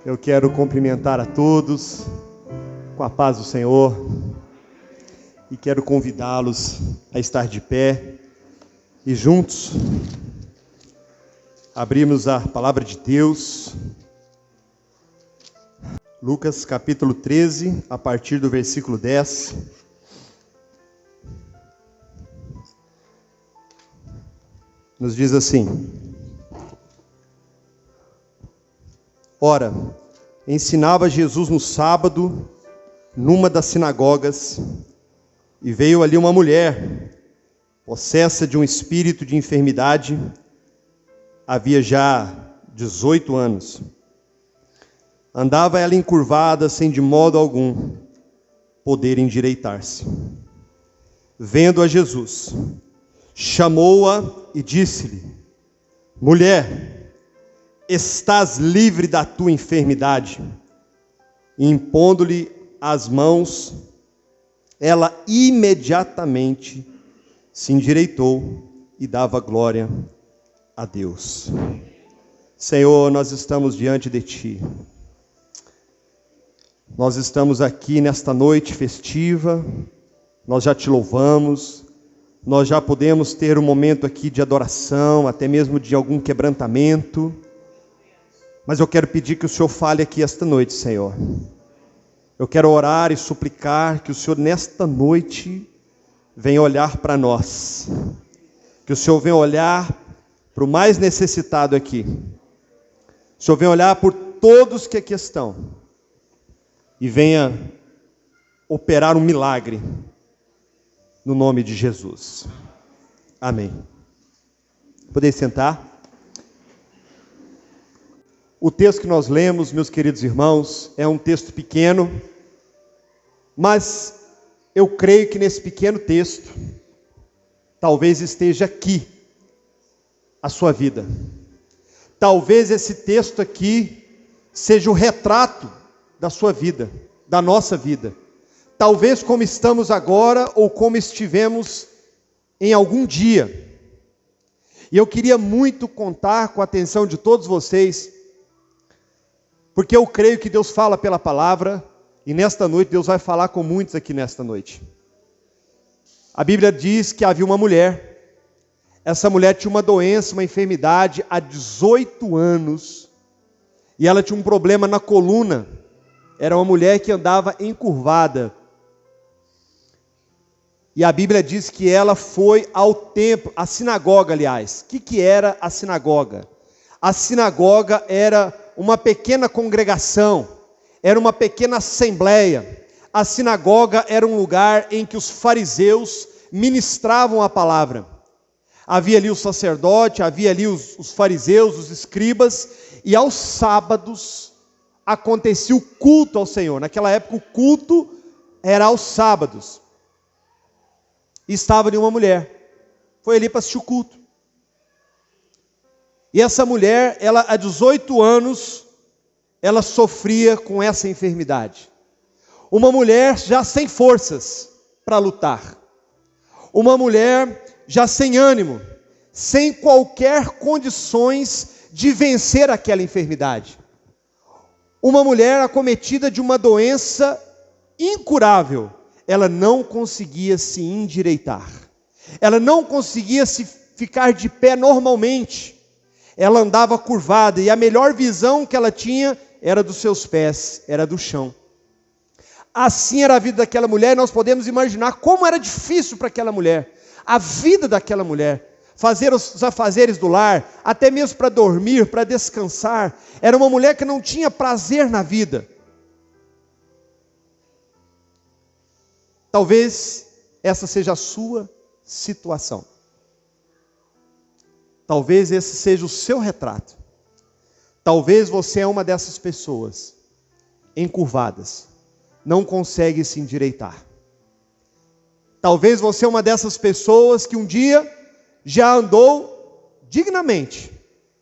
Eu quero cumprimentar a todos com a paz do Senhor e quero convidá-los a estar de pé e juntos abrirmos a palavra de Deus. Lucas capítulo 13, a partir do versículo 10. Nos diz assim: Ora, ensinava Jesus no sábado, numa das sinagogas, e veio ali uma mulher, possessa de um espírito de enfermidade, havia já 18 anos. Andava ela encurvada, sem de modo algum poder endireitar-se. Vendo a Jesus, chamou-a e disse-lhe: Mulher, estás livre da tua enfermidade. E impondo-lhe as mãos, ela imediatamente se endireitou e dava glória a Deus. Senhor, nós estamos diante de Ti. Nós estamos aqui nesta noite festiva, nós já Te louvamos, nós já podemos ter um momento aqui de adoração, até mesmo de algum quebrantamento. Mas eu quero pedir que o Senhor fale aqui esta noite, Senhor. Eu quero orar e suplicar que o Senhor nesta noite venha olhar para nós. Que o Senhor venha olhar para o mais necessitado aqui. O Senhor venha olhar por todos que aqui estão. E venha operar um milagre no nome de Jesus. Amém. Podem sentar. O texto que nós lemos, meus queridos irmãos, é um texto pequeno, mas eu creio que nesse pequeno texto, talvez esteja aqui a sua vida. Talvez esse texto aqui seja o retrato da sua vida, da nossa vida. Talvez como estamos agora ou como estivemos em algum dia. E eu queria muito contar com a atenção de todos vocês, porque eu creio que Deus fala pela palavra, e nesta noite Deus vai falar com muitos aqui nesta noite. A Bíblia diz que havia uma mulher, essa mulher tinha uma doença, uma enfermidade há 18 anos, e ela tinha um problema na coluna, era uma mulher que andava encurvada. E a Bíblia diz que ela foi ao templo, a sinagoga aliás. O que era a sinagoga? A sinagoga era uma pequena congregação, era uma pequena assembleia. A sinagoga era um lugar em que os fariseus ministravam a palavra. Havia ali o sacerdote, havia ali os fariseus, os escribas, e aos sábados acontecia o culto ao Senhor. Naquela época o culto era aos sábados. E estava ali uma mulher, foi ali para assistir o culto. E essa mulher, ela há 18 anos, ela sofria com essa enfermidade. Uma mulher já sem forças para lutar. Uma mulher já sem ânimo, sem qualquer condições de vencer aquela enfermidade. Uma mulher acometida de uma doença incurável. Ela não conseguia se endireitar. Ela não conseguia se ficar de pé normalmente. Ela andava curvada e a melhor visão que ela tinha era dos seus pés, era do chão. Assim era a vida daquela mulher, e nós podemos imaginar como era difícil para aquela mulher, a vida daquela mulher, fazer os afazeres do lar, até mesmo para dormir, para descansar. Era uma mulher que não tinha prazer na vida. Talvez essa seja a sua situação. Talvez esse seja o seu retrato. Talvez você é uma dessas pessoas encurvadas, não consegue se endireitar. Talvez você é uma dessas pessoas que um dia já andou dignamente,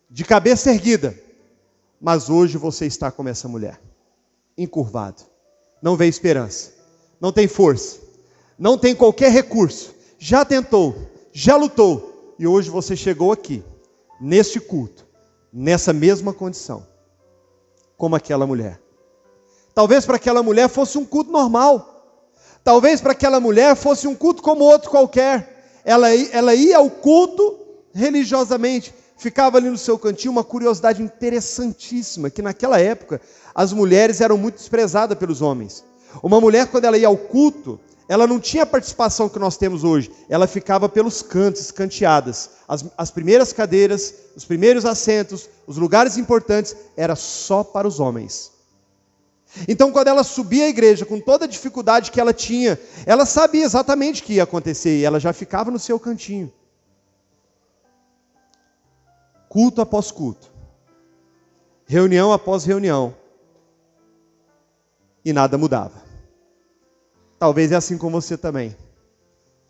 de cabeça erguida, mas hoje você está como essa mulher, encurvado, não vê esperança, não tem força, não tem qualquer recurso, já tentou, já lutou, e hoje você chegou aqui, neste culto, nessa mesma condição. como aquela mulher. Talvez para aquela mulher fosse um culto normal. Talvez para aquela mulher fosse um culto como outro qualquer. Ela ia ao culto religiosamente. Ficava ali no seu cantinho. Uma curiosidade interessantíssima, que naquela época as mulheres eram muito desprezadas pelos homens. Uma mulher, quando ela ia ao culto, ela não tinha a participação que nós temos hoje. Ela ficava pelos cantos, escanteadas. As primeiras cadeiras, os primeiros assentos, os lugares importantes, era só para os homens. Então, quando ela subia à igreja, com toda a dificuldade que ela tinha, ela sabia exatamente o que ia acontecer, e ela já ficava no seu cantinho. Culto após culto. Reunião após reunião. E nada mudava. Talvez é assim com você também.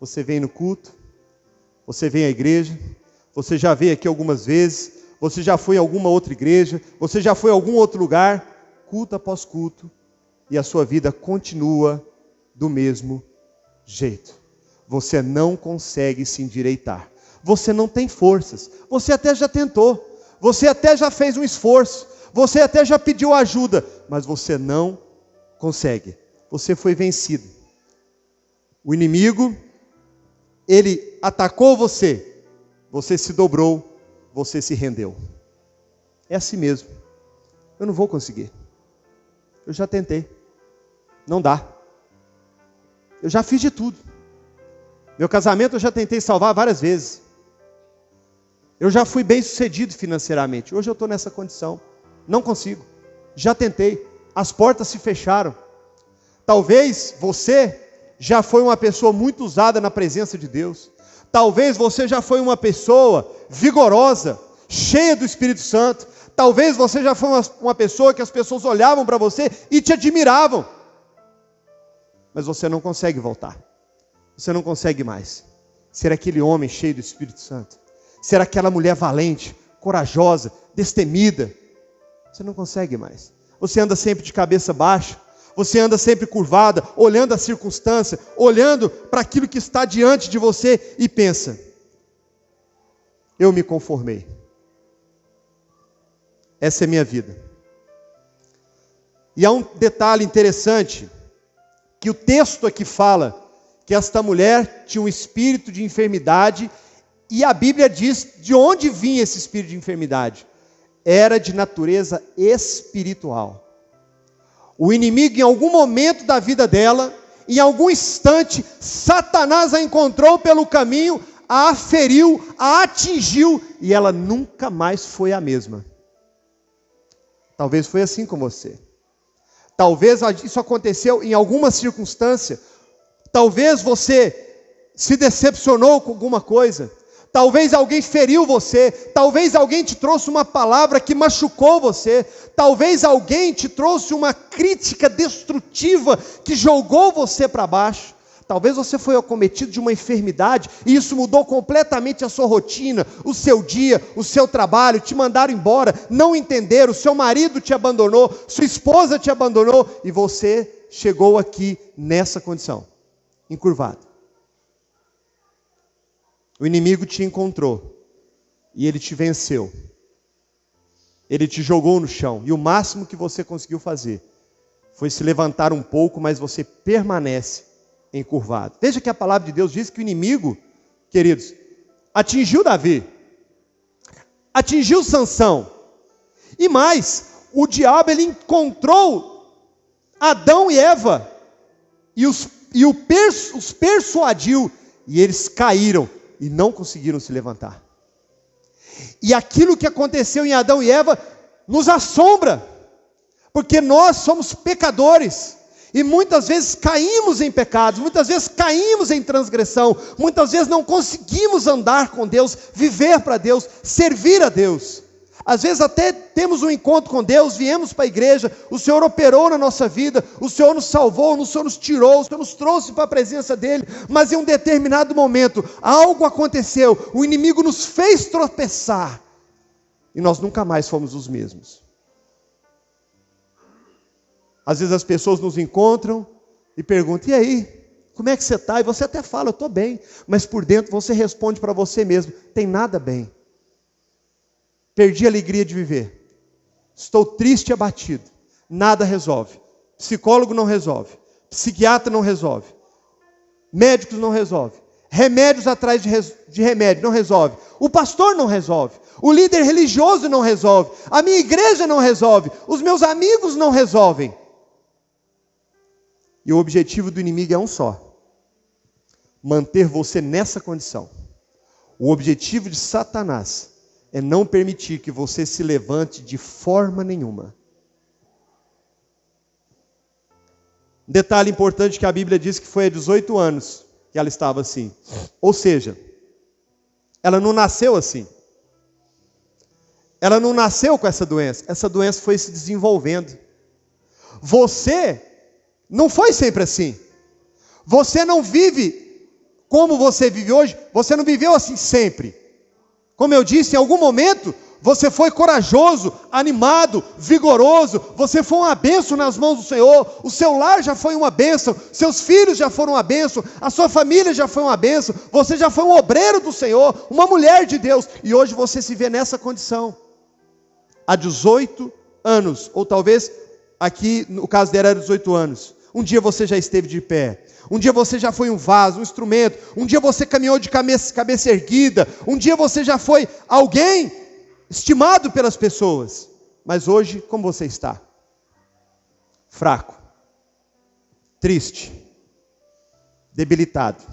Você vem no culto, você vem à igreja, você já veio aqui algumas vezes, você já foi a alguma outra igreja, você já foi a algum outro lugar, culto após culto, e a sua vida continua do mesmo jeito. Você não consegue se endireitar. Você não tem forças. Você até já tentou. Você até já fez um esforço. Você até já pediu ajuda. Mas você não consegue. Você foi vencido. O inimigo, ele atacou você. Você se dobrou. Você se rendeu. É assim mesmo. Eu não vou conseguir. Eu já tentei. Não dá. Eu já fiz de tudo. Meu casamento eu já tentei salvar várias vezes. Eu já fui bem sucedido financeiramente. Hoje eu estou nessa condição. Não consigo. Já tentei. As portas se fecharam. Talvez você já foi uma pessoa muito usada na presença de Deus. Talvez você já foi uma pessoa vigorosa, cheia do Espírito Santo. Talvez você já foi uma pessoa que as pessoas olhavam para você e te admiravam. Mas você não consegue voltar. Você não consegue mais ser aquele homem cheio do Espírito Santo. Ser aquela mulher valente, corajosa, destemida. Você não consegue mais. Você anda sempre de cabeça baixa. Você anda sempre curvada, olhando a circunstância, olhando para aquilo que está diante de você e pensa: eu me conformei. Essa é minha vida. E há um detalhe interessante, que o texto aqui fala que esta mulher tinha um espírito de enfermidade, e a Bíblia diz de onde vinha esse espírito de enfermidade. Era de natureza espiritual. O inimigo, em algum momento da vida dela, em algum instante, Satanás a encontrou pelo caminho, a feriu, a atingiu, e ela nunca mais foi a mesma. Talvez foi assim com você. Talvez isso aconteceu em alguma circunstância. Talvez você se decepcionou com alguma coisa. Talvez alguém feriu você. Talvez alguém te trouxe uma palavra que machucou você. Talvez alguém te trouxe uma crítica destrutiva que jogou você para baixo. Talvez você foi acometido de uma enfermidade e isso mudou completamente a sua rotina, o seu dia, o seu trabalho, te mandaram embora, não entenderam, seu marido te abandonou, sua esposa te abandonou e você chegou aqui nessa condição, encurvado. O inimigo te encontrou e ele te venceu. Ele te jogou no chão e o máximo que você conseguiu fazer foi se levantar um pouco, mas você permanece encurvado. Veja que a palavra de Deus diz que o inimigo, queridos, atingiu Davi, atingiu Sansão, e mais, o diabo ele encontrou Adão e Eva, e os persuadiu, e eles caíram, e não conseguiram se levantar. E aquilo que aconteceu em Adão e Eva, nos assombra, porque nós somos pecadores, e muitas vezes caímos em pecados, muitas vezes caímos em transgressão, muitas vezes não conseguimos andar com Deus, viver para Deus, servir a Deus. Às vezes até temos um encontro com Deus, viemos para a igreja, o Senhor operou na nossa vida, o Senhor nos salvou, o Senhor nos tirou, o Senhor nos trouxe para a presença dEle, mas em um determinado momento, algo aconteceu, o inimigo nos fez tropeçar, e nós nunca mais fomos os mesmos. Às vezes as pessoas nos encontram e perguntam: e aí, como é que você está? E você até fala: eu estou bem, mas por dentro você responde para você mesmo: tem nada bem. Perdi a alegria de viver. estou triste e abatido. Nada resolve. Psicólogo não resolve. Psiquiatra não resolve. Médicos não resolve. Remédios atrás de remédio não resolve. O pastor não resolve. O líder religioso não resolve. A minha igreja não resolve. Os meus amigos não resolvem. E o objetivo do inimigo é um só: manter você nessa condição. O objetivo de Satanás é não permitir que você se levante de forma nenhuma. Um detalhe importante que a Bíblia diz que foi há 18 anos que ela estava assim. Ou seja, ela não nasceu assim. Ela não nasceu com essa doença. Essa doença foi se desenvolvendo. Você não foi sempre assim. Você não vive como você vive hoje. Você não viveu assim sempre. Como eu disse, em algum momento, você foi corajoso, animado, vigoroso. Você foi uma bênção nas mãos do Senhor. O seu lar já foi uma bênção. Seus filhos já foram uma bênção. A sua família já foi uma bênção. Você já foi um obreiro do Senhor, uma mulher de Deus. E hoje você se vê nessa condição. Há 18 anos, ou talvez aqui no caso dela era 18 anos. Um dia você já esteve de pé. Um dia você já foi um vaso, um instrumento. Um dia você caminhou de cabeça erguida. Um dia você já foi alguém estimado pelas pessoas. Mas hoje, como você está? Fraco, triste, debilitado,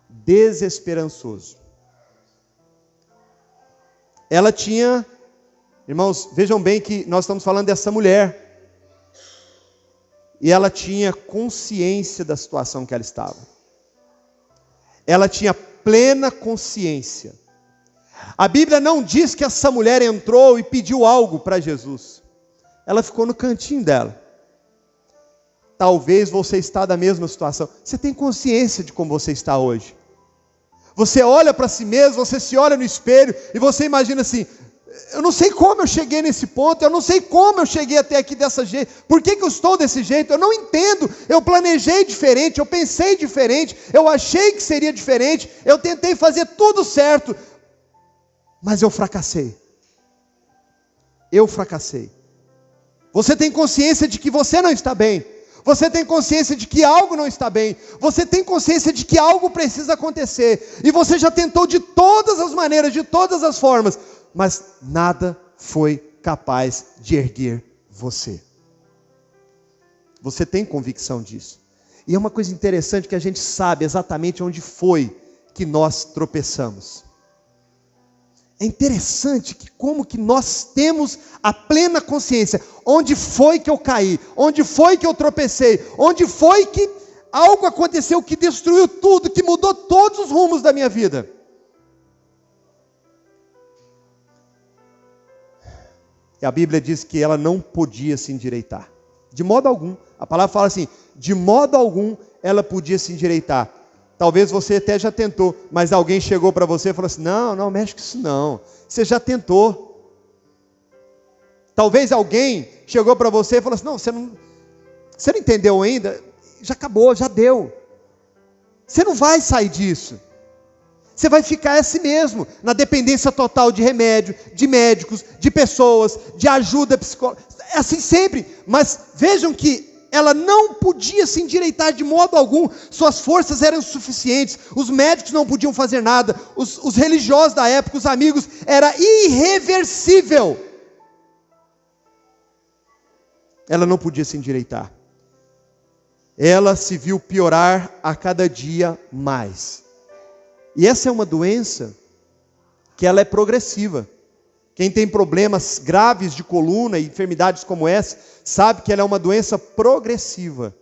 desesperançoso. Ela tinha, irmãos, vejam bem que nós estamos falando dessa mulher. E ela tinha consciência da situação que ela estava. Ela tinha plena consciência. A Bíblia não diz que essa mulher entrou e pediu algo para Jesus. Ela ficou no cantinho dela. Talvez você está da mesma situação. Você tem consciência de como você está hoje. Você olha para si mesmo, você se olha no espelho e você imagina assim: eu não sei como eu cheguei nesse ponto, eu não sei como eu cheguei até aqui dessa jeito, por que eu estou desse jeito, eu não entendo, eu planejei diferente, eu pensei diferente, eu achei que seria diferente, eu tentei fazer tudo certo, mas eu fracassei. Eu fracassei. Você tem consciência de que você não está bem, você tem consciência de que algo não está bem, você tem consciência de que algo precisa acontecer, e você já tentou de todas as maneiras, de todas as formas, mas nada foi capaz de erguer você. Você tem convicção disso. E é uma coisa interessante que a gente sabe exatamente onde foi que nós tropeçamos. É interessante que como que nós temos a plena consciência. Onde foi que eu caí? Onde foi que eu tropecei? Onde foi que algo aconteceu que destruiu tudo, que mudou todos os rumos da minha vida? E a Bíblia diz que ela não podia se endireitar. De modo algum. A palavra fala assim: de modo algum ela podia se endireitar. Talvez você até já tentou, mas alguém chegou para você e falou assim: não mexe com isso não. Você já tentou. Talvez alguém chegou para você e falou assim: você não entendeu ainda? Já acabou, já deu. Você não vai sair disso. Você vai ficar assim mesmo, na dependência total de remédio, de médicos, de pessoas, de ajuda psicológica. É assim sempre. Mas vejam que ela não podia se endireitar de modo algum. Suas forças eram insuficientes. Os médicos não podiam fazer nada. Os religiosos da época, os amigos, era irreversível. Ela não podia se endireitar. Ela se viu piorar a cada dia mais. E essa é uma doença que ela é progressiva. Quem tem problemas graves de coluna e enfermidades como essa, sabe que ela é uma doença progressiva.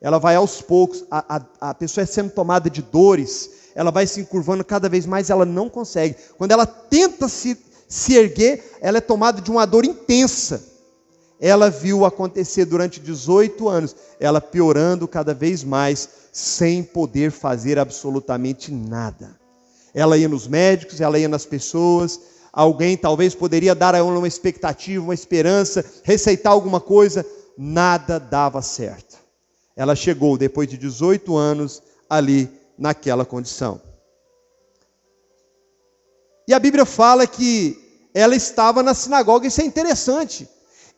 Ela vai aos poucos, a pessoa é sendo tomada de dores, ela vai se encurvando cada vez mais, ela não consegue. Quando ela tenta se erguer, ela é tomada de uma dor intensa. Ela viu acontecer durante 18 anos, ela piorando cada vez mais, sem poder fazer absolutamente nada. Ela ia nos médicos, ela ia nas pessoas, alguém talvez poderia dar a ela uma expectativa, uma esperança, receitar alguma coisa, nada dava certo. Ela chegou depois de 18 anos ali naquela condição. E a Bíblia fala que ela estava na sinagoga, isso é interessante.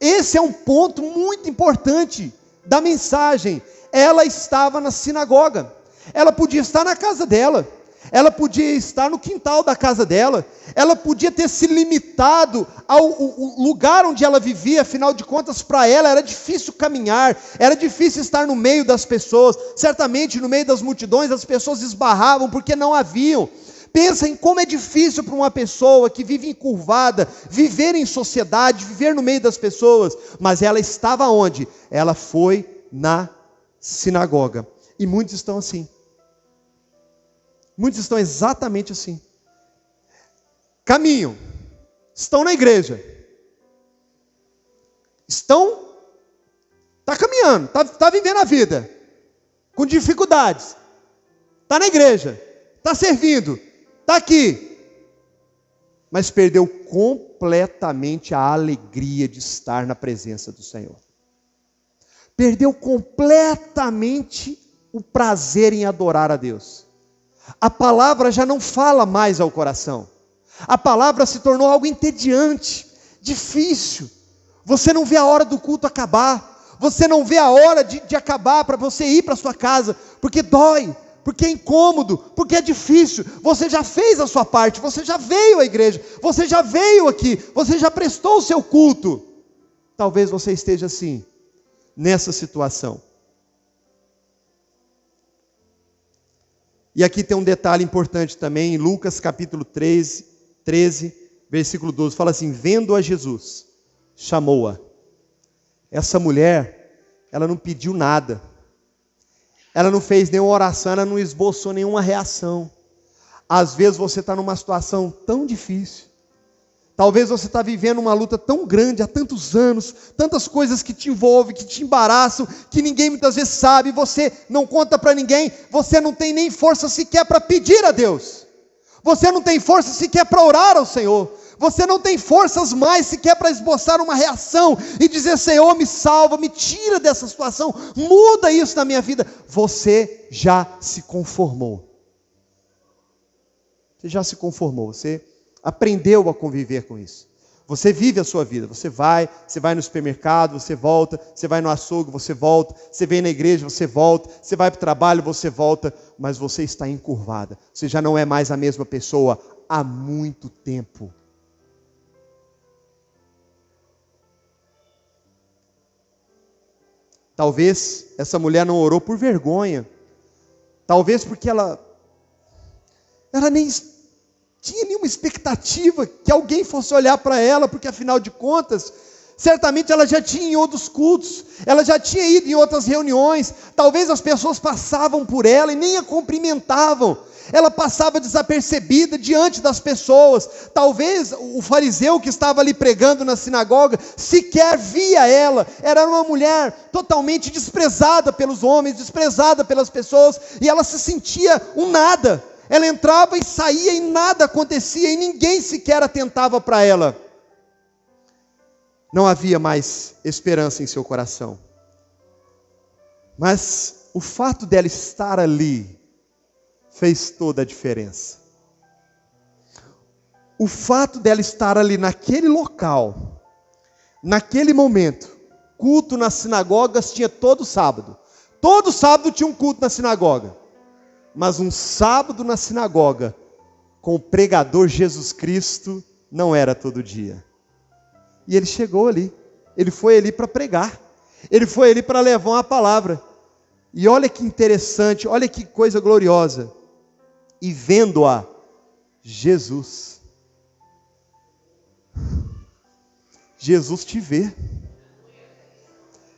Esse é um ponto muito importante da mensagem. Ela estava na sinagoga. Ela podia estar na casa dela. Ela podia estar no quintal da casa dela. Ela podia ter se limitado ao lugar onde ela vivia. Afinal de contas, para ela era difícil caminhar. Era difícil estar no meio das pessoas. Certamente no meio das multidões as pessoas esbarravam porque não haviam. Pensa em como é difícil para uma pessoa que vive encurvada, viver em sociedade, viver no meio das pessoas. Mas ela estava onde? Ela foi na sinagoga. E muitos estão assim. Muitos estão exatamente assim. Caminham. Estão na igreja. Está caminhando. Está vivendo a vida. Com dificuldades. Está na igreja. Está servindo. Está aqui. Mas perdeu completamente a alegria de estar na presença do Senhor. Perdeu completamente o prazer em adorar a Deus. A palavra já não fala mais ao coração. A palavra se tornou algo entediante, difícil. Você não vê a hora do culto acabar. Você não vê a hora de acabar para você ir para a sua casa. Porque dói, porque é incômodo, porque é difícil. Você já fez a sua parte, você já veio à igreja, você já veio aqui, você já prestou o seu culto. Talvez você esteja assim, nessa situação. E aqui tem um detalhe importante também, em Lucas capítulo 13, versículo 12, fala assim: vendo a Jesus, chamou-a. Essa mulher, ela não pediu nada, ela não fez nenhuma oração, ela não esboçou nenhuma reação. Às vezes você está numa situação tão difícil, talvez você está vivendo uma luta tão grande há tantos anos, tantas coisas que te envolvem, que te embaraçam, que ninguém muitas vezes sabe, você não conta para ninguém, você não tem nem força sequer para pedir a Deus, você não tem força sequer para orar ao Senhor, você não tem forças mais sequer para esboçar uma reação e dizer: Senhor, me salva, me tira dessa situação, muda isso na minha vida. Você já se conformou. Você já se conformou, você aprendeu a conviver com isso. Você vive a sua vida, você vai no supermercado, você volta, você vai no açougue, você volta, você vem na igreja, você volta, você vai para o trabalho, você volta, mas você está encurvada. Você já não é mais a mesma pessoa há muito tempo. Talvez essa mulher não orou por vergonha. Talvez porque ela nem tinha nenhuma expectativa que alguém fosse olhar para ela, porque afinal de contas, certamente ela já tinha em outros cultos, ela já tinha ido em outras reuniões, talvez as pessoas passavam por ela e nem a cumprimentavam, ela passava desapercebida diante das pessoas, talvez o fariseu que estava ali pregando na sinagoga, sequer via ela, era uma mulher totalmente desprezada pelos homens, desprezada pelas pessoas, e ela se sentia um nada. Ela entrava e saía e nada acontecia e ninguém sequer atentava para ela. Não havia mais esperança em seu coração. Mas o fato dela estar ali fez toda a diferença. O fato dela estar ali naquele local, naquele momento, culto nas sinagogas tinha todo sábado. Todo sábado tinha um culto na sinagoga. Mas um sábado na sinagoga, com o pregador Jesus Cristo, não era todo dia. E ele chegou ali, ele foi ali para pregar, ele foi ali para levar uma palavra. E olha que interessante, olha que coisa gloriosa. E vendo-a, Jesus. Jesus te vê.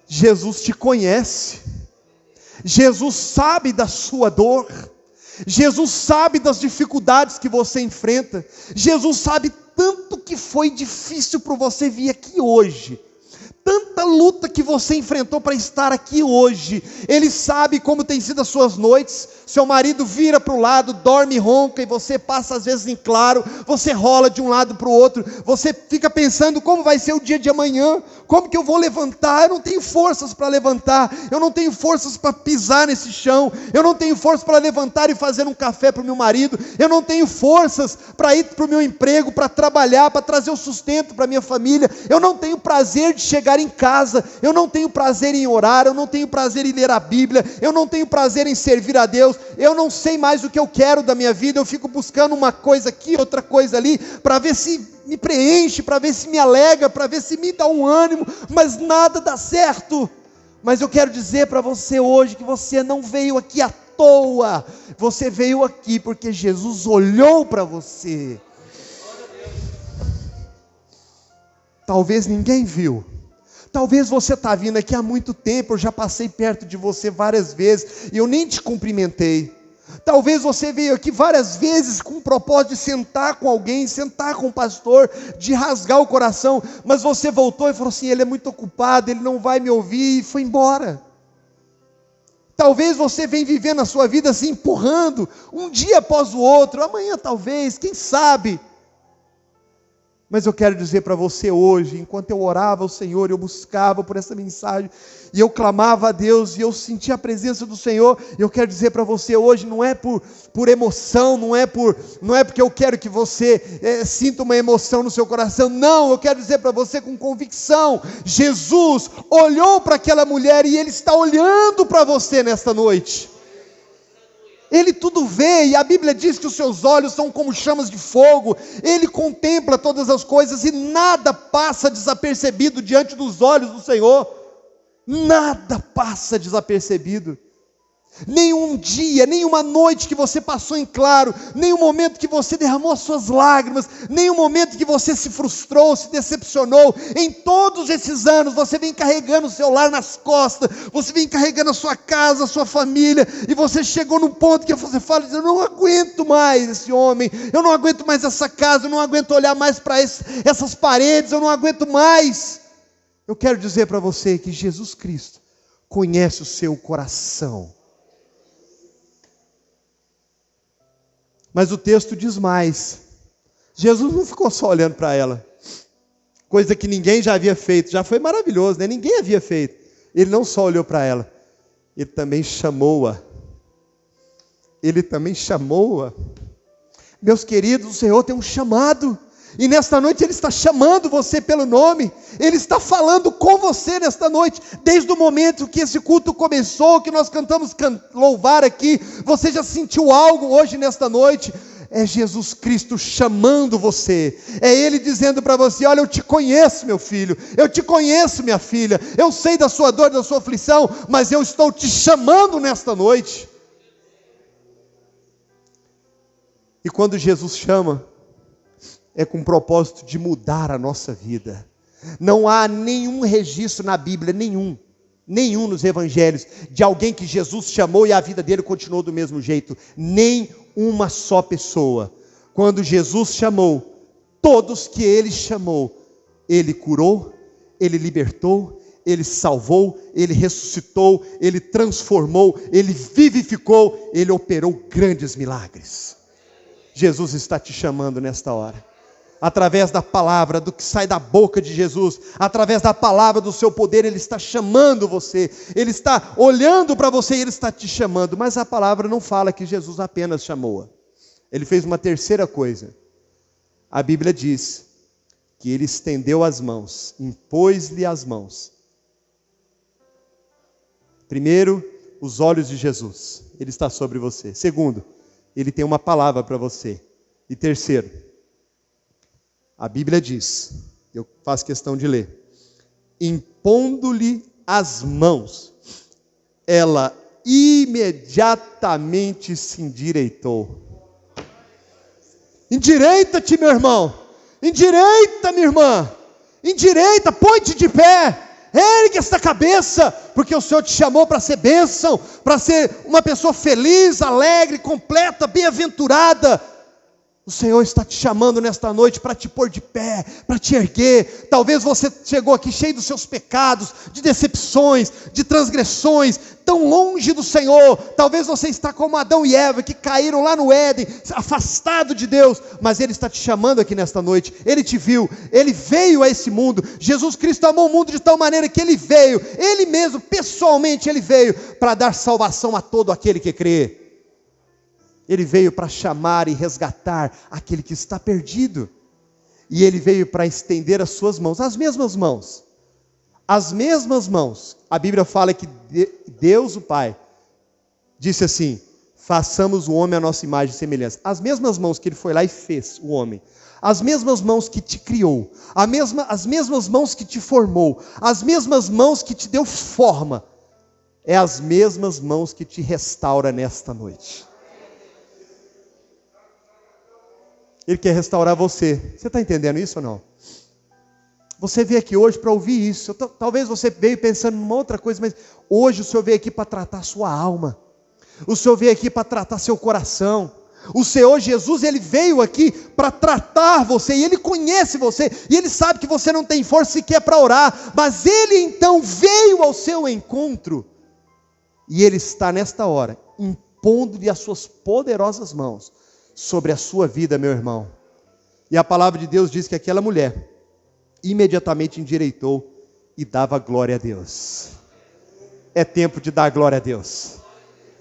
Jesus te conhece. Jesus sabe da sua dor, Jesus sabe das dificuldades que você enfrenta, Jesus sabe tanto que foi difícil para você vir aqui hoje, tanta tanta luta que você enfrentou para estar aqui hoje. Ele sabe como tem sido as suas noites. Seu marido vira para o lado, dorme, ronca, e você passa às vezes em claro, você rola de um lado para o outro, você fica pensando como vai ser o dia de amanhã, como que eu vou levantar? Eu não tenho forças para levantar, eu não tenho forças para pisar nesse chão, eu não tenho forças para levantar e fazer um café para o meu marido, eu não tenho forças para ir para o meu emprego, para trabalhar, para trazer o sustento para a minha família, eu não tenho prazer de chegar em casa, eu não tenho prazer em orar, eu não tenho prazer em ler a Bíblia, eu não tenho prazer em servir a Deus, eu não sei mais o que eu quero da minha vida, eu fico buscando uma coisa aqui, outra coisa ali, para ver se me preenche, para ver se me alegra, para ver se me dá um ânimo, mas nada dá certo. Mas eu quero dizer para você hoje que você não veio aqui à toa, você veio aqui porque Jesus olhou para você. Talvez ninguém viu. Talvez você está vindo aqui há muito tempo, eu já passei perto de você várias vezes e eu nem te cumprimentei. Talvez você veio aqui várias vezes com o propósito de sentar com alguém, sentar com o pastor, de rasgar o coração, mas você voltou e falou assim, ele é muito ocupado, ele não vai me ouvir, e foi embora. Talvez você venha vivendo a sua vida assim, empurrando, um dia após o outro, amanhã talvez, quem sabe. Mas eu quero dizer para você hoje, enquanto eu orava ao Senhor, eu buscava por essa mensagem, e eu clamava a Deus, e eu sentia a presença do Senhor, eu quero dizer para você hoje, não é por emoção, não é porque eu quero que você sinta uma emoção no seu coração, não, eu quero dizer para você com convicção, Jesus olhou para aquela mulher, e Ele está olhando para você nesta noite. Ele tudo vê, e a Bíblia diz que os seus olhos são como chamas de fogo, Ele contempla todas as coisas, e nada passa desapercebido diante dos olhos do Senhor, nada passa desapercebido, nenhum dia, nenhuma noite que você passou em claro, nenhum momento que você derramou as suas lágrimas, nenhum momento que você se frustrou, se decepcionou, em todos esses anos, você vem carregando o seu lar nas costas, você vem carregando a sua casa, a sua família, e você chegou num ponto que você fala, eu não aguento mais esse homem, eu não aguento mais essa casa, eu não aguento olhar mais para essas paredes, eu não aguento mais. Eu quero dizer para você que Jesus Cristo conhece o seu coração. Mas o texto diz mais, Jesus não ficou só olhando para ela, coisa que ninguém já havia feito, já foi maravilhoso, né? Ninguém havia feito, Ele não só olhou para ela, Ele também chamou-a, meus queridos, o Senhor tem um chamado, e nesta noite Ele está chamando você pelo nome, Ele está falando com você nesta noite, desde o momento que esse culto começou, que nós cantamos louvar aqui, você já sentiu algo hoje nesta noite? É Jesus Cristo chamando você, é Ele dizendo para você, olha, eu te conheço meu filho, eu te conheço minha filha, eu sei da sua dor, da sua aflição, mas eu estou te chamando nesta noite. E quando Jesus chama, é com o propósito de mudar a nossa vida. Não há nenhum registro na Bíblia, nenhum nos evangelhos, de alguém que Jesus chamou e a vida dele continuou do mesmo jeito. Nem uma só pessoa. Quando Jesus chamou, todos que Ele chamou, Ele curou, Ele libertou, Ele salvou, Ele ressuscitou, Ele transformou, Ele vivificou, Ele operou grandes milagres. Jesus está te chamando nesta hora. Através da palavra, do que sai da boca de Jesus, através da palavra do seu poder, Ele está chamando você, Ele está olhando para você e Ele está te chamando, mas a palavra não fala que Jesus apenas chamou-a, Ele fez uma terceira coisa, a Bíblia diz, que Ele estendeu as mãos, impôs-lhe as mãos, primeiro, os olhos de Jesus, Ele está sobre você, segundo, Ele tem uma palavra para você, e terceiro, a Bíblia diz, eu faço questão de ler, impondo-lhe as mãos, ela imediatamente se endireitou. Endireita-te, meu irmão, endireita, minha irmã, endireita, põe-te de pé, ergue esta cabeça, porque o Senhor te chamou para ser bênção, para ser uma pessoa feliz, alegre, completa, bem-aventurada. O Senhor está te chamando nesta noite para te pôr de pé, para te erguer. Talvez você chegou aqui cheio dos seus pecados, de decepções, de transgressões, tão longe do Senhor. Talvez você está como Adão e Eva, que caíram lá no Éden, afastado de Deus. Mas Ele está te chamando aqui nesta noite. Ele te viu, Ele veio a esse mundo. Jesus Cristo amou o mundo de tal maneira que Ele veio. Ele mesmo, pessoalmente, Ele veio para dar salvação a todo aquele que crê. Ele veio para chamar e resgatar aquele que está perdido. E Ele veio para estender as suas mãos, as mesmas mãos. As mesmas mãos. A Bíblia fala que Deus, o Pai, disse assim: façamos o homem à nossa imagem e semelhança. As mesmas mãos que Ele foi lá e fez o homem. As mesmas mãos que te criou. As mesmas mãos que te formou. As mesmas mãos que te deu forma. É as mesmas mãos que te restaura nesta noite. Ele quer restaurar você. Você está entendendo isso ou não? Você veio aqui hoje para ouvir isso. Talvez você veio pensando em uma outra coisa, mas hoje o Senhor veio aqui para tratar a sua alma. O Senhor veio aqui para tratar seu coração. O Senhor Jesus, Ele veio aqui para tratar você, e Ele conhece você, e Ele sabe que você não tem força sequer para orar, mas Ele então veio ao seu encontro, e Ele está nesta hora, impondo-lhe as suas poderosas mãos, sobre a sua vida, meu irmão. E a palavra de Deus diz que aquela mulher imediatamente endireitou e dava glória a Deus. É tempo de dar glória a Deus.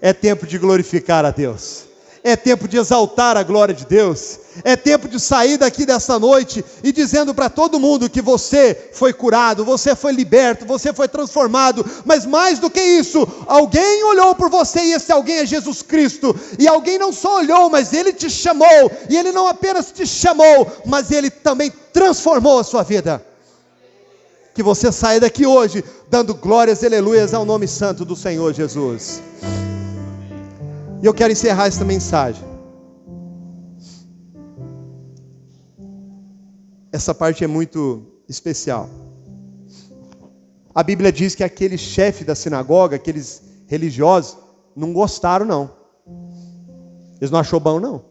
É tempo de glorificar a Deus. É tempo de exaltar a glória de Deus. É tempo de sair daqui dessa noite e dizendo para todo mundo que você foi curado, você foi liberto, você foi transformado. Mas mais do que isso, alguém olhou por você, e esse alguém é Jesus Cristo. E alguém não só olhou, mas Ele te chamou. E Ele não apenas te chamou, mas Ele também transformou a sua vida. Que você saia daqui hoje dando glórias e aleluias ao nome santo do Senhor Jesus. E eu quero encerrar esta mensagem. Essa parte é muito especial. A Bíblia diz que aquele chefe da sinagoga, aqueles religiosos, não gostaram não. Eles não acharam bom não.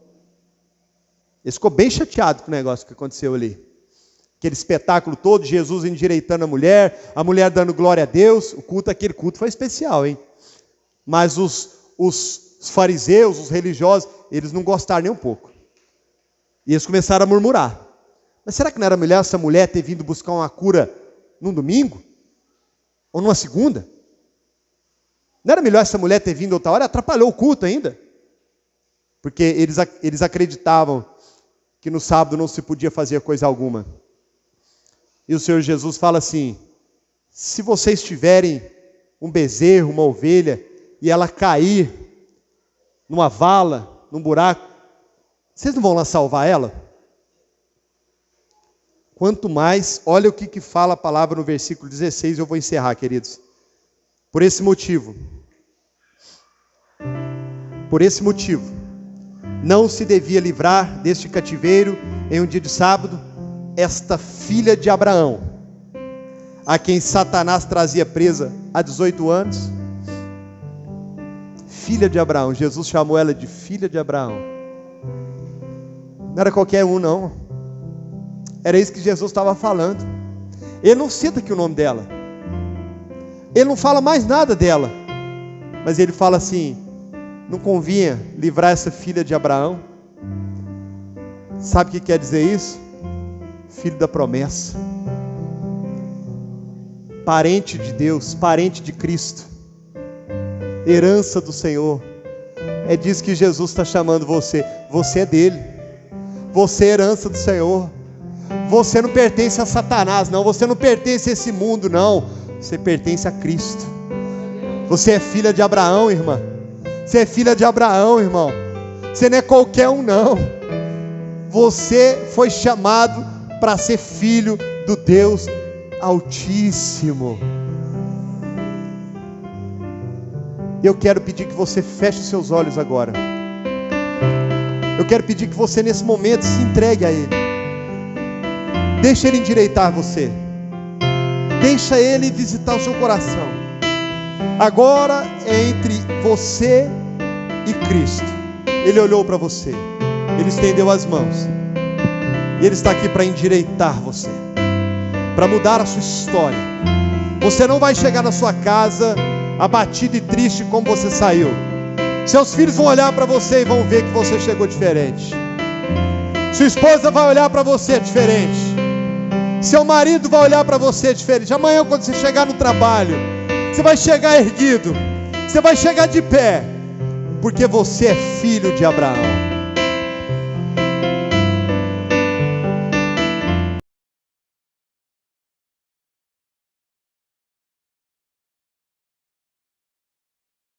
Eles ficou bem chateado com o negócio que aconteceu ali. Aquele espetáculo todo, Jesus endireitando a mulher dando glória a Deus. Aquele culto foi especial, hein? Mas os fariseus, os religiosos, eles não gostaram nem um pouco. E eles começaram a murmurar. Mas será que não era melhor essa mulher ter vindo buscar uma cura num domingo? Ou numa segunda? Não era melhor essa mulher ter vindo outra hora? Atrapalhou o culto ainda. Porque eles acreditavam que no sábado não se podia fazer coisa alguma. E o Senhor Jesus fala assim: se vocês tiverem um bezerro, uma ovelha, e ela cair numa vala, num buraco, vocês não vão lá salvar ela? Quanto mais, olha o que fala a palavra no versículo 16, eu vou encerrar, queridos. Por esse motivo, não se devia livrar deste cativeiro em um dia de sábado, esta filha de Abraão, a quem Satanás trazia presa há 18 anos, filha de Abraão. Jesus chamou ela de filha de Abraão. Não era qualquer um não. Era isso que Jesus estava falando. Ele não cita aqui o nome dela. Ele não fala mais nada dela. Mas ele fala assim: não convinha livrar essa filha de Abraão? Sabe o que quer dizer isso? Filho da promessa. Parente de Deus, parente de Cristo. Herança do Senhor. É disso que Jesus está chamando você. Você é dele. Você é herança do Senhor. Você não pertence a Satanás, não. Você não pertence a esse mundo, não. Você pertence a Cristo. Você é filha de Abraão, irmã. Você é filha de Abraão, irmão. Você não é qualquer um, não. Você foi chamado para ser filho do Deus Altíssimo. Eu quero pedir que você feche seus olhos agora. Eu quero pedir que você nesse momento se entregue a Ele. Deixa Ele endireitar você. Deixa Ele visitar o seu coração. Agora é entre você e Cristo. Ele olhou para você. Ele estendeu as mãos. E Ele está aqui para endireitar você, para mudar a sua história. Você não vai chegar na sua casa abatido e triste como você saiu. Seus filhos vão olhar para você e vão ver que você chegou diferente. Sua esposa vai olhar para você diferente. Seu marido vai olhar para você diferente. Amanhã, quando você chegar no trabalho, você vai chegar erguido. Você vai chegar de pé, porque você é filho de Abraão.